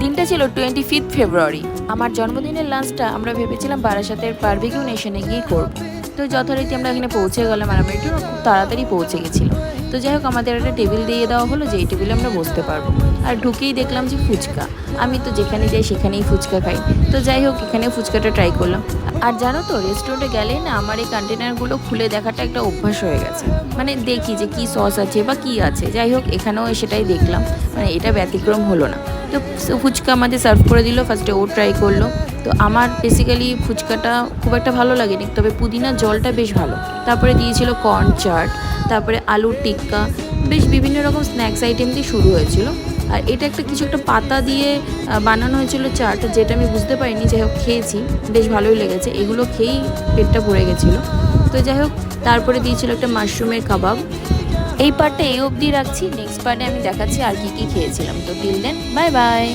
দিনটা ছিল 25 ফেব্রুয়ারি। আমার জন্মদিনের লাঞ্চটা আমরা ভেবেছিলাম বারাসাতের বারবিকিউ নেশনে গিয়ে করব। তো যথারীতি আমরা এখানে পৌঁছে গেলাম আর আমরা একটু খুব তাড়াতাড়ি পৌঁছে গেছিলাম। তো যাই হোক আমাদের একটা টেবিল দিয়ে দেওয়া হলো যে এই টেবিলে আমরা বসতে পারবো। আর ঢুকেই দেখলাম যে ফুচকা। আমি তো যেখানে যাই সেখানেই ফুচকা খাই। তো যাই হোক এখানে ফুচকাটা ট্রাই করলাম। আর জানো তো রেস্টুরেন্টে গেলেই না আমার এই কন্টেনারগুলো খুলে দেখাটা একটা অভ্যাস হয়ে গেছে। মানে দেখি যে কি সস আছে বা কি আছে। যাই হোক এখানেও সেটাই দেখলাম, মানে এটা ব্যতিক্রম হলো না। তো ফুচকা আমাদের সার্ভ করে দিল, ফার্স্টে ও ট্রাই করলো। তো আমার বেসিক্যালি ফুচকাটা খুব একটা ভালো লাগেনি, তবে পুদিনার জলটা বেশ ভালো। তারপরে দিয়েছিল কর্ন চাট, তারপরে আলুর টিক্কা, বেশ বিভিন্ন রকম স্ন্যাক্স আইটেম দিয়ে শুরু হয়েছিল। আর এটা একটা কিছু একটা পাতা দিয়ে বানানো হয়েছিল চাট, যেটা আমি বুঝতে পারিনি। যাই হোক খেয়েছি, বেশ ভালোই লেগেছে। এগুলো খেয়েই পেটটা ভরে গেছিলো। তো যাই হোক তারপরে দিয়েছিল একটা মাশরুমের কাবাব। এই পার্টটা এই অবধি রাখছি, নেক্সট পার্টে আমি দেখাচ্ছি আর কি কি খেয়েছিলাম। তো টিল দেন বাই বাই।